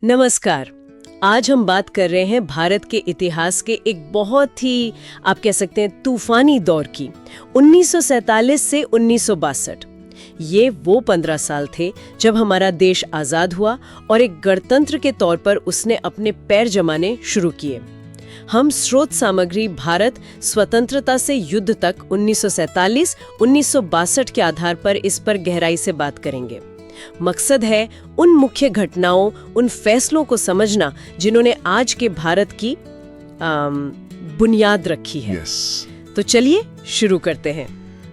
नमस्कार। आज हम बात कर रहे हैं भारत के इतिहास के एक बहुत ही, आप कह सकते हैं, तूफानी दौर की। 1947 से 1962 ये वो 15 साल थे जब हमारा देश आज़ाद हुआ और एक गणतंत्र के तौर पर उसने अपने पैर जमाने शुरू किए। हम स्रोत सामग्री भारत स्वतंत्रता से युद्ध तक 1947-1962 के आधार पर इस पर गहराई से बात करेंगे। मकसद है उन मुख्य घटनाओं, उन फैसलों को समझना जिन्होंने आज के भारत की बुनियाद रखी है। तो चलिए शुरू करते हैं।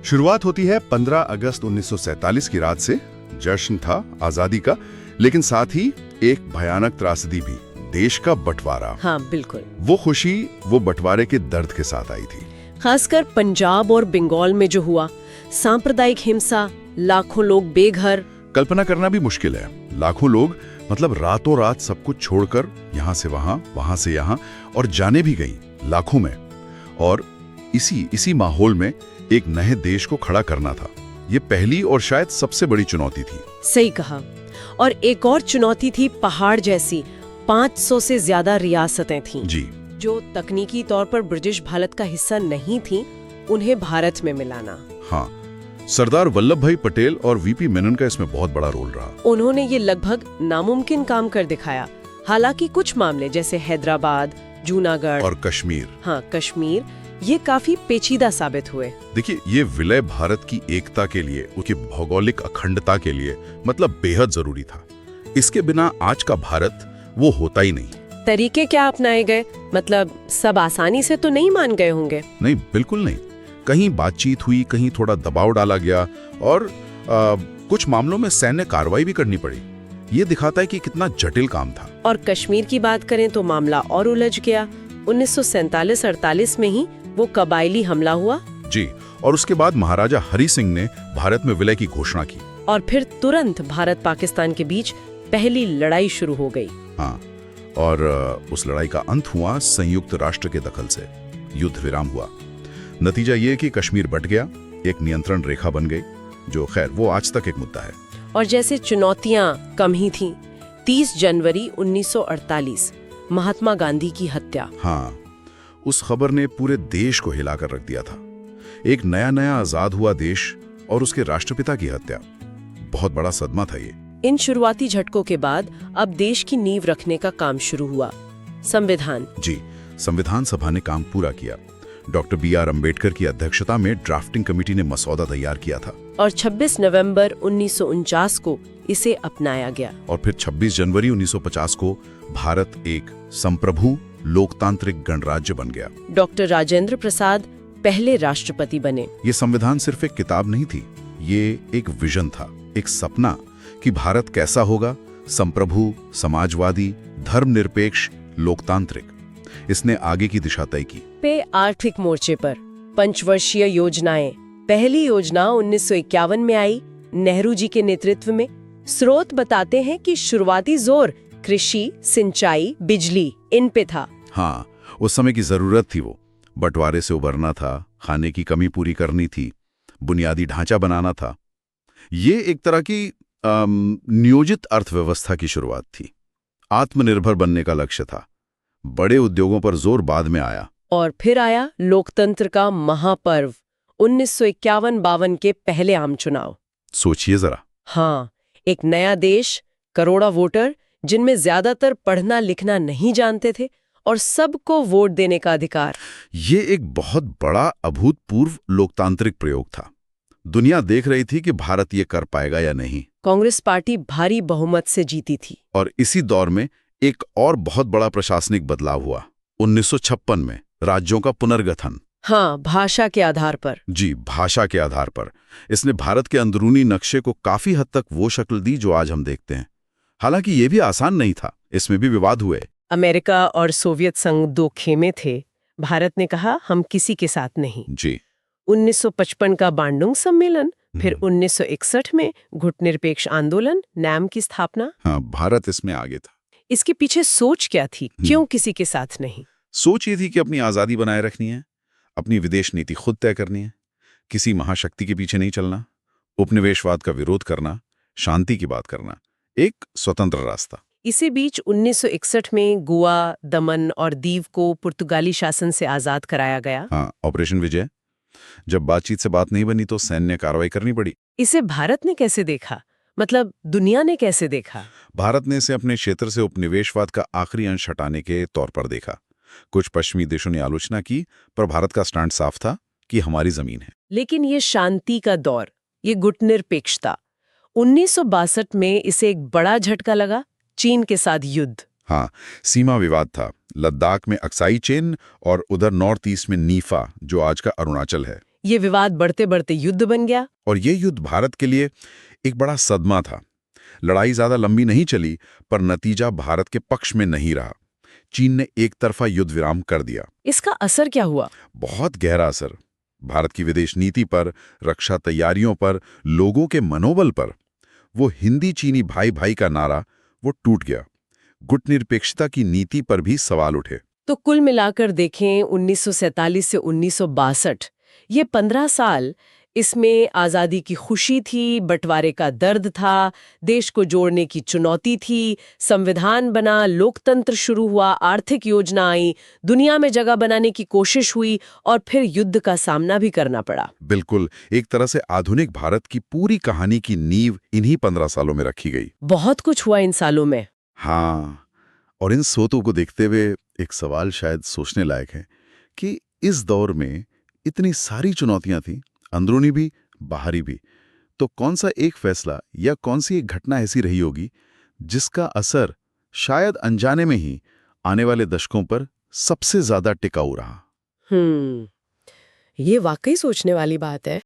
शुरुआत होती है 15 अगस्त 1947 की रात से। जश्न था आजादी का, लेकिन साथ ही एक भयानक त्रासदी भी, देश का बंटवारा। हाँ, बिल्कुल। वो खुशी वो बंटवारे के दर्द के साथ आई थी। खासकर पंजाब और बंगाल में जो हुआ, सांप्रदायिक हिंसा, लाखों लोग बेघर। कल्पना करना भी मुश्किल है। लाखों लोग, मतलब रातों रात सब कुछ छोड़कर यहाँ से वहां, वहां से यहाँ, और जाने भी गई लाखों में। और इसी माहौल में एक नए देश को खड़ा करना था। ये पहली और शायद सबसे बड़ी चुनौती थी। सही कहा। और एक और चुनौती थी पहाड़ जैसी 500 से ज्यादा रियासतें थीं जी, जो तकनीकी तौर पर ब्रिटिश भारत का हिस्सा नहीं थीं, उन्हें भारत में मिलाना। हाँ, सरदार वल्लभ भाई पटेल और वीपी मेनन का इसमें बहुत बड़ा रोल रहा। उन्होंने ये लगभग नामुमकिन काम कर दिखाया। हालांकि कुछ मामले जैसे हैदराबाद, जूनागढ़ और कश्मीर, कश्मीर, ये काफी पेचीदा साबित हुए। देखिए, ये विलय भारत की एकता के लिए, उसकी भौगोलिक अखंडता के लिए, मतलब बेहद जरूरी था। इसके बिना आज का भारत वो होता ही नहीं। तरीके क्या अपनाए गए? मतलब सब आसानी से तो नहीं मान गए होंगे। नहीं, बिल्कुल नहीं। कहीं बातचीत हुई, कहीं थोड़ा दबाव डाला गया, और कुछ मामलों में सैन्य कार्रवाई भी करनी पड़ी। ये दिखाता है कि कितना जटिल काम था। और कश्मीर की बात करें तो मामला और उलझ गया। 1947-48 में ही वो कबायली हमला हुआ। जी, और उसके बाद महाराजा हरि सिंह ने भारत में विलय की घोषणा की। और फिर तुरंत भारत पाकिस्तान के बीच पहली लड़ाई शुरू हो गई। हाँ, और उस लड़ाई का अंत हुआ संयुक्त राष्ट्र के दखल से। युद्ध विराम हुआ। नतीजा ये कि कश्मीर बट गया, एक नियंत्रण रेखा बन गई, जो खैर वो आज तक एक मुद्दा है। और जैसे चुनौतियां कम ही थीं, 30 जनवरी 1948 महात्मा गांधी की हत्या। हाँ, उस खबर ने पूरे देश को हिलाकर रख दिया था। एक नया आजाद हुआ देश और उसके राष्ट्रपिता की हत्या, बहुत बड़ा सदमा था ये। इन शुरुआती झटकों के बाद अब देश की नींव रखने का काम शुरू हुआ। संविधान। जी, संविधान सभा ने काम पूरा किया। डॉक्टर BR अम्बेडकर की अध्यक्षता में ड्राफ्टिंग कमेटी ने मसौदा तैयार किया था। और 26 नवंबर 1949 को इसे अपनाया गया। और फिर 26 जनवरी 1950 को भारत एक संप्रभु लोकतांत्रिक गणराज्य बन गया। डॉक्टर राजेंद्र प्रसाद पहले राष्ट्रपति बने। ये संविधान सिर्फ एक किताब नहीं थी, ये एक विजन था, एक सपना कि भारत कैसा होगा, संप्रभु, समाजवादी, धर्मनिरपेक्ष, लोकतांत्रिक। इसने आगे की दिशा तय की। आर्थिक मोर्चे पर पंचवर्षीय योजनाएं। पहली योजना 1951 में आई, नेहरू जी के नेतृत्व में। स्रोत बताते हैं कि शुरुआती जोर कृषि, सिंचाई, बिजली, इन पे था। हाँ, उस समय की जरूरत थी वो। बंटवारे से उबरना था, खाने की कमी पूरी करनी थी, बुनियादी ढांचा बनाना था। ये एक तरह की नियोजित अर्थव्यवस्था की शुरुआत थी। आत्मनिर्भर बनने का लक्ष्य था। बड़े उद्योगों पर जोर बाद में आया। और फिर आया लोकतंत्र का महापर्व, 1951-52 के पहले आम चुनाव। सोचिए जरा। हाँ, एक नया देश, करोड़ों वोटर, जिनमें ज्यादातर पढ़ना लिखना नहीं जानते थे, और सबको वोट देने का अधिकार। ये एक बहुत बड़ा अभूतपूर्व लोकतांत्रिक प्रयोग था। दुनिया देख रही थी कि भारत ये कर पाएगा या नहीं। कांग्रेस पार्टी भारी बहुमत से जीती थी। और इसी दौर में एक और बहुत बड़ा प्रशासनिक बदलाव हुआ। 1956 में राज्यों का पुनर्गठन। हाँ, भाषा के आधार पर। जी, भाषा के आधार पर। इसने भारत के अंदरूनी नक्शे को काफी हद तक वो शक्ल दी जो आज हम देखते हैं। हालांकि ये भी आसान नहीं था, इसमें भी विवाद हुए। अमेरिका और सोवियत संघ दो खेमे थे। भारत ने कहा, हम किसी के साथ नहीं। जी। 1955 का बांडुंग सम्मेलन, फिर 1961 में गुटनिरपेक्ष आंदोलन, नैम की स्थापना। हाँ, भारत इसमें आगे था। इसके पीछे सोच क्या थी? क्यों किसी के साथ नहीं? सोच ये थी कि अपनी आजादी बनाए रखनी है, अपनी विदेश नीति खुद तय करनी है, किसी महाशक्ति के पीछे नहीं चलना, उपनिवेशवाद का विरोध करना, शांति की बात करना, एक स्वतंत्र रास्ता। इसी बीच 1961 में गोवा, दमन और दीव को पुर्तगाली शासन से आजाद कराया गया। हाँ, ऑपरेशन विजय। जब बातचीत से बात नहीं बनी तो सैन्य कार्रवाई करनी पड़ी। इसे भारत ने कैसे देखा, मतलब दुनिया ने कैसे देखा? भारत ने इसे अपने क्षेत्र से उपनिवेशवाद का आखिरी अंश हटाने के तौर पर देखा। कुछ पश्चिमी देशों ने आलोचना की, पर भारत का स्टैंड साफ था कि हमारी जमीन है। लेकिन ये शांति का दौर, ये गुटनिरपेक्षता, 1962 में इसे एक बड़ा झटका लगा, चीन के साथ युद्ध। हाँ, सीमा विवाद था। लद्दाख में अक्साई चेन और उधर नॉर्थ ईस्ट में नीफा, जो आज का अरुणाचल है। ये विवाद बढ़ते बढ़ते युद्ध बन गया। और ये युद्ध भारत के लिए एक बड़ा सदमा था। लड़ाई ज्यादा लंबी नहीं चली, पर नतीजा भारत के पक्ष में नहीं रहा। चीन ने एक तरफा युद्ध विराम कर दिया। इसका असर क्या हुआ? बहुत गहरा असर। भारत की विदेश नीति पर, रक्षा तैयारियों पर, लोगों के मनोबल पर। वो हिंदी चीनी भाई भाई का नारा वो टूट गया। गुटनिरपेक्षता की नीति पर भी सवाल उठे। तो कुल मिलाकर देखें 1947 से 1962, ये 15 साल, इसमें आज़ादी की खुशी थी, बंटवारे का दर्द था, देश को जोड़ने की चुनौती थी, संविधान बना, लोकतंत्र शुरू हुआ, आर्थिक योजना आई, दुनिया में जगह बनाने की कोशिश हुई और फिर युद्ध का सामना भी करना पड़ा। बिल्कुल, एक तरह से आधुनिक भारत की पूरी कहानी की नींव इन्हीं 15 सालों में रखी गई। बहुत कुछ हुआ इन सालों में। हाँ, और इन स्रोतों को देखते हुए एक सवाल शायद सोचने लायक है कि इस दौर में इतनी सारी चुनौतियां थीं, अंदरूनी भी, बाहरी भी, तो कौन सा एक फैसला या कौन सी एक घटना ऐसी रही होगी जिसका असर शायद अनजाने में ही आने वाले दशकों पर सबसे ज्यादा टिकाऊ रहा? ये वाकई सोचने वाली बात है।